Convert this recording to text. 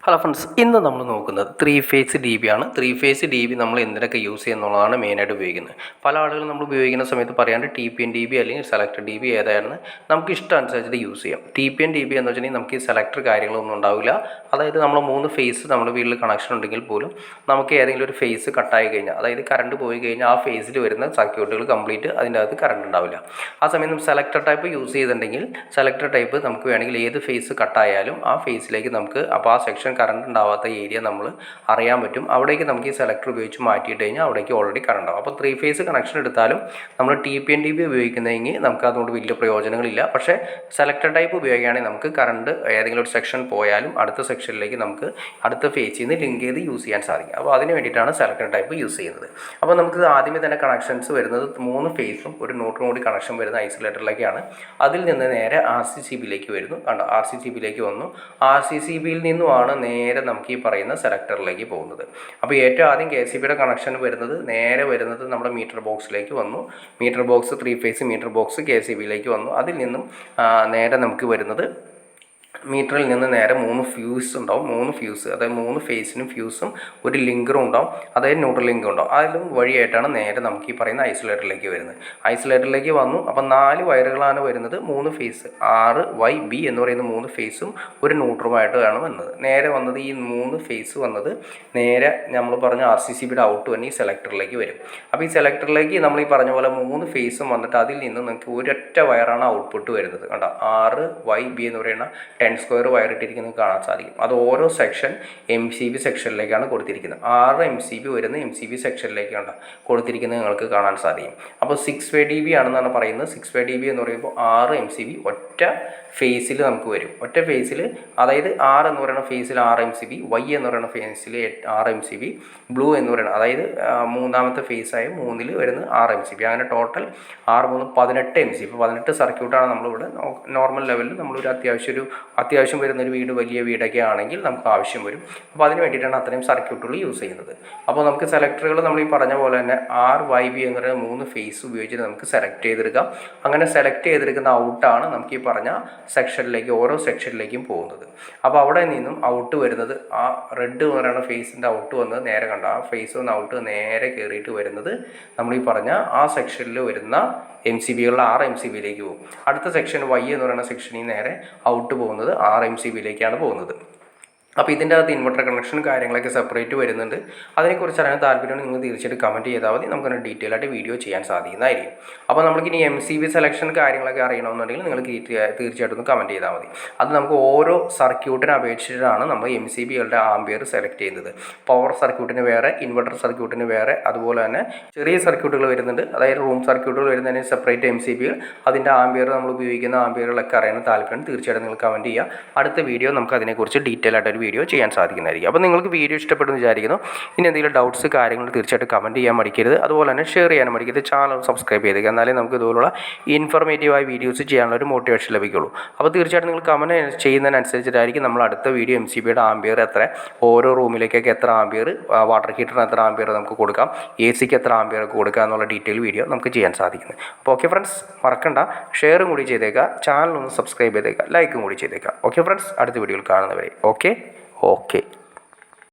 Hello friends, ഇന്ന് നമ്മൾ നോക്കുന്നത് ത്രീ ഫേസ് ഡി ബി ആണ്. ത്രീ ഫേസ് ഡി ബി നമ്മൾ എന്തിനൊക്കെ യൂസ് ചെയ്യുന്നുള്ളതാണ് മെയിനായിട്ട് ഉപയോഗിക്കുന്നത്. പല ആളുകളും നമ്മൾ ഉപയോഗിക്കുന്ന സമയത്ത് പറയാണ്ട് T P N D B അല്ലെങ്കിൽ സെലക്ടർ ഡി ബി ഏതായിരുന്നു നമുക്ക് ഇഷ്ടം അനുസരിച്ചിട്ട് യൂസ് ചെയ്യാം. T P N D B എന്ന് വെച്ചിട്ടുണ്ടെങ്കിൽ നമുക്ക് ഈ സെലക്ടർ കാര്യങ്ങളൊന്നും ഉണ്ടാവില്ല. അതായത് നമ്മൾ 3 ഫേസ് നമ്മുടെ വീട്ടിൽ കണക്ഷൻ ഉണ്ടെങ്കിൽ പോലും നമുക്ക് ഏതെങ്കിലും ഒരു ഫേസ് കട്ടായി കഴിഞ്ഞാൽ, അതായത് കറണ്ട് പോയി കഴിഞ്ഞാൽ ആ ഫേസിൽ വരുന്ന സർക്യൂട്ടുകൾ കംപ്ലീറ്റ് അതിൻ്റെ അകത്ത് കറണ്ട് ഉണ്ടാവില്ല. ആ സമയം നമ്മൾ സെലക്ടർ ടൈപ്പ് യൂസ് ചെയ്തിട്ടുണ്ടെങ്കിൽ സെലക്ടർ ടൈപ്പ് നമുക്ക് വേണമെങ്കിൽ ഏത് ഫേസ് കട്ടായാലും ആ ഫേസിലേക്ക് നമുക്ക് അപ്പോൾ ആ സെക്ഷൻ കറണ്ട് ഉണ്ടാവാത്ത ഏരിയ നമ്മൾ അറിയാൻ പറ്റും. അവിടേക്ക് നമുക്ക് ഈ സെലക്ടർ ഉപയോഗിച്ച് മാറ്റിയിട്ട് കഴിഞ്ഞാൽ അവിടേക്ക് ഓൾറെഡി കറണ്ട് ആവും. അപ്പോൾ 3 ഫേസ് കണക്ഷൻ എടുത്താലും നമ്മൾ T P N D B ഉപയോഗിക്കുന്നതെങ്കിൽ നമുക്ക് അതുകൊണ്ട് വലിയ പ്രയോജനങ്ങളില്ല. പക്ഷേ സെലക്ടർ ടൈപ്പ് ഉപയോഗിക്കുകയാണെങ്കിൽ നമുക്ക് കറണ്ട് ഏതെങ്കിലും ഒരു സെക്ഷൻ പോയാലും അടുത്ത സെക്ഷനിലേക്ക് നമുക്ക് അടുത്ത ഫേസിൽ നിന്ന് ലിങ്ക് ചെയ്ത് യൂസ് ചെയ്യാൻ സാധിക്കും. അപ്പോൾ അതിന് വേണ്ടിയിട്ടാണ് സെലക്ടർ ടൈപ്പ് യൂസ് ചെയ്യുന്നത്. അപ്പോൾ നമുക്ക് ആദ്യമേ തന്നെ കണക്ഷൻസ് വരുന്നത് 3 ഫേസും ഒരു ന്യൂട്രലും കൂടി കണക്ഷൻ വരുന്ന ഐസൊലേറ്ററിലേക്കാണ്. അതിൽ നിന്ന് നേരെ ആർ സി സി ബിയിലേക്ക് വരുന്നു. കണ്ടോ, ആർ സി സി ബിയിലേക്ക് വന്നു. ആർ സി സി ബിയിൽ നിന്നുമാണ് നേരെ നമുക്ക് ഈ പറയുന്ന സെലക്ടറിലേക്ക് പോകുന്നത്. അപ്പോൾ ഏറ്റവും ആദ്യം കെ സി ബിയുടെ കണക്ഷൻ വരുന്നത് നേരെ വരുന്നത് നമ്മുടെ മീറ്റർ ബോക്സിലേക്ക് വന്നു. Meter box 3 phase meter box K C ബിയിലേക്ക് വന്നു. അതിൽ നിന്നും നേരെ നമുക്ക് വരുന്നത് മീറ്ററിൽ നിന്ന് നേരെ 3 ഫ്യൂസ് ഉണ്ടാവും. 3 ഫ്യൂസ്, അതായത് 3 ഫേസിനും ഫ്യൂസും ഒരു ലിങ്കറും ഉണ്ടാവും, അതായത് ന്യൂട്രൽ ലിങ്കും ഉണ്ടാവും. അതിലും വഴിയായിട്ടാണ് നേരെ നമുക്ക് ഈ പറയുന്ന ഐസൊലേറ്ററിലേക്ക് വരുന്നത്. ഐസൊലേറ്ററിലേക്ക് വന്നു. അപ്പോൾ 4 വയറുകളാണ് വരുന്നത്. 3 ഫേസ് ആർ വൈ ബി എന്ന് പറയുന്ന 3 ഫേസും ഒരു ന്യൂട്രലുമായിട്ടാണ് വന്നത്. നേരെ വന്നത് ഈ 3 ഫേസ് വന്നത് നേരെ നമ്മൾ പറഞ്ഞ ആർ സി സി ബിയുടെ ഔട്ട് തന്നെ ഈ സെലക്ടറിലേക്ക് വരും. അപ്പോൾ ഈ സെലക്ടറിലേക്ക് നമ്മൾ ഈ പറഞ്ഞ പോലെ 3 ഫേസും വന്നിട്ട് അതിൽ നിന്ന് നമുക്ക് ഒരൊറ്റ വയറാണ് ഔട്ട്പുട്ട് വരുന്നത്. കണ്ടോ, ആർ വൈ ബി എന്ന് പറയുന്ന 10 സ്ക്വയർ വയർ ഇട്ടിരിക്കുന്നത് കാണാൻ സാധിക്കും. അത് ഓരോ സെക്ഷൻ എം സി ബി സെക്ഷനിലേക്കാണ് കൊടുത്തിരിക്കുന്നത്. 6 എം സി ബി വരുന്ന എം സി ബി സെക്ഷനിലേക്കാണ് കൊടുത്തിരിക്കുന്നത്, നിങ്ങൾക്ക് കാണാൻ സാധിക്കും. അപ്പോൾ 6 വേ ഡി ബി ആണെന്നാണ് പറയുന്നത്. 6 വേ ഡി ബി എന്ന് പറയുമ്പോൾ 6 എം സി ബി ഒറ്റ ഫേസിൽ നമുക്ക് വരും. ഒറ്റ ഫേസിൽ, അതായത് ആർ എന്ന് പറയുന്ന ഫേസിൽ 6 എം സി ബി, വൈ എന്ന് പറയുന്ന ഫേസിൽ 6 എം സി ബി, ബ്ലൂ എന്ന് പറയുന്നത് അതായത് മൂന്നാമത്തെ ഫേസായ 3ൽ വരുന്ന 6 എം സി ബി, അങ്ങനെ ടോട്ടൽ 6 3 18 എം സി ബി. 18 സർക്യൂട്ടാണ് നമ്മളിവിടെ നോർമൽ ലെവലിൽ നമ്മളൊരു അത്യാവശ്യം വരുന്നൊരു വീട്, വലിയ വീടൊക്കെ ആണെങ്കിൽ നമുക്ക് ആവശ്യം വരും. അപ്പോൾ അതിന് വേണ്ടിയിട്ടാണ് അത്രയും സർക്യൂട്ടുകൾ യൂസ് ചെയ്യുന്നത്. അപ്പോൾ നമുക്ക് സെലക്ടറുകൾ നമ്മൾ ഈ പറഞ്ഞ പോലെ തന്നെ ആർ വൈ ബി എന്ന് പറയുന്ന 3 ഫേസ് ഉപയോഗിച്ചിട്ട് നമുക്ക് സെലക്ട് ചെയ്തെടുക്കാം. അങ്ങനെ സെലക്ട് ചെയ്തെടുക്കുന്ന ഔട്ടാണ് നമുക്ക് ഈ പറഞ്ഞ സെക്ഷനിലേക്ക്, ഓരോ സെക്ഷനിലേക്കും പോകുന്നത്. അപ്പോൾ അവിടെ നിന്നും ഔട്ട് വരുന്നത് ആ റെഡ് എന്ന് പറയുന്ന ഫേസിൻ്റെ ഔട്ട് വന്നത് നേരെ കണ്ട ആ ഫേസ് വന്ന് ഔട്ട് നേരെ കയറിയിട്ട് വരുന്നത് നമ്മൾ ഈ പറഞ്ഞ ആ സെക്ഷനിൽ വരുന്ന എം സി ബികളിൽ 6 എം സി ബിയിലേക്ക് പോകും. അടുത്ത സെക്ഷൻ വൈ എന്ന് പറയുന്ന സെക്ഷനിൽ നേരെ ഔട്ട് പോകുന്നത് 6 എം സി ബിയിലേക്കാണ് പോകുന്നത്. അപ്പോൾ ഇതിൻ്റെ അകത്ത് ഇൻവെർട്ടർ കണക്ഷൻ കാര്യങ്ങളൊക്കെ സെപ്പറേറ്റ് വരുന്നുണ്ട്. അതിനെക്കുറിച്ച് അറിയാൻ താല്പര്യമാണ് നിങ്ങൾ തീർച്ചയായിട്ടും കമൻറ്റ് ചെയ്താൽ മതി. നമുക്കൊരു ഡീറ്റെയിൽ ആയിട്ട് വീഡിയോ ചെയ്യാൻ സാധിക്കുന്നതായിരിക്കും. അപ്പോൾ നമുക്കിനി എം സി ബി സെലക്ഷൻ കാര്യങ്ങളൊക്കെ അറിയണമെന്നുണ്ടെങ്കിൽ നിങ്ങൾ തീർച്ചയായിട്ടും ഒന്ന് കമൻറ്റ് ചെയ്താൽ മതി. അത് നമുക്ക് ഓരോ സർക്യൂട്ടിനെ അപേക്ഷിച്ചിട്ടാണ് നമ്മൾ എം സി ബികളുടെ ആംബിയർ സെലക്ട് ചെയ്യുന്നത്. പവർ സർക്യൂട്ടിന് വേറെ, ഇൻവെർട്ടർ സർക്യൂട്ടിന് വേറെ, അതുപോലെ തന്നെ ചെറിയ സർക്യൂട്ടുകൾ വരുന്നുണ്ട്. അതായത് റൂം സർക്യൂട്ടുകൾ വരുന്നതിന് സെപ്പറേറ്റ് എം സി ബികൾ, അതിൻ്റെ ആംബിയർ നമ്മൾ ഉപയോഗിക്കുന്ന ആംബിയറുകളൊക്കെ അറിയാൻ താല്പര്യം തീർച്ചയായിട്ടും നിങ്ങൾ കമൻറ്റ് ചെയ്യുക. അടുത്ത വീഡിയോ നമുക്ക് അതിനെക്കുറിച്ച് ഡീറ്റെയിൽ ആയിട്ട് വീഡിയോ ചെയ്യാൻ സാധിക്കുന്നതായിരിക്കും. അപ്പോൾ നിങ്ങൾക്ക് വീഡിയോ ഇഷ്ടപ്പെടുമെന്ന് വിചാരിക്കുന്നു. ഇനി എന്തെങ്കിലും ഡൗട്ട്സ് കാര്യങ്ങൾ തീർച്ചയായിട്ടും കമൻറ്റ് ചെയ്യാൻ മടിക്കരുത്. അതുപോലെ തന്നെ ഷെയർ ചെയ്യാൻ മടിക്കരുത്. ചാനൽ സബ്സ്ക്രൈബ് ചെയ്തേക്കുക, എന്നാലേ നമുക്ക് ഇതുപോലുള്ള ഇൻഫോർമേറ്റീവായ വീഡിയോസ് ചെയ്യാനുള്ള ഒരു മോട്ടിവേഷൻ ലഭിക്കുള്ളൂ. അപ്പോൾ തീർച്ചയായിട്ടും നിങ്ങൾ കമൻറ്റ് ചെയ്യുന്നതിനനുസരിച്ചിട്ടായിരിക്കും നമ്മൾ അടുത്ത വീഡിയോ എം സി ബിയുടെ ആംബിയർ എത്ര, ഓരോ റൂമിലേക്കൊക്കെ എത്ര ആംബിയർ, വാട്ടർ ഹീറ്ററിന് എത്ര ആംബിയർ നമുക്ക് കൊടുക്കാം, എ സിക്ക് എത്ര ആംബിയർ കൊടുക്കുക എന്നുള്ള ഡീറ്റെയിൽ വീഡിയോ നമുക്ക് ചെയ്യാൻ സാധിക്കുന്നത്. അപ്പോൾ ഓക്കെ ഫ്രണ്ട്സ്, മറക്കണ്ട ഷെയറും കൂടി ചെയ്തേക്കുക, ചാനൽ ഒന്ന് സബ്സ്ക്രൈബ് ചെയ്തേക്കുക, ലൈക്കും കൂടി ചെയ്തേക്കുക. ഓക്കെ ഫ്രണ്ട്സ്, അടുത്ത വീഡിയോയിൽ കാണുന്നവരെ ഓക്കെ.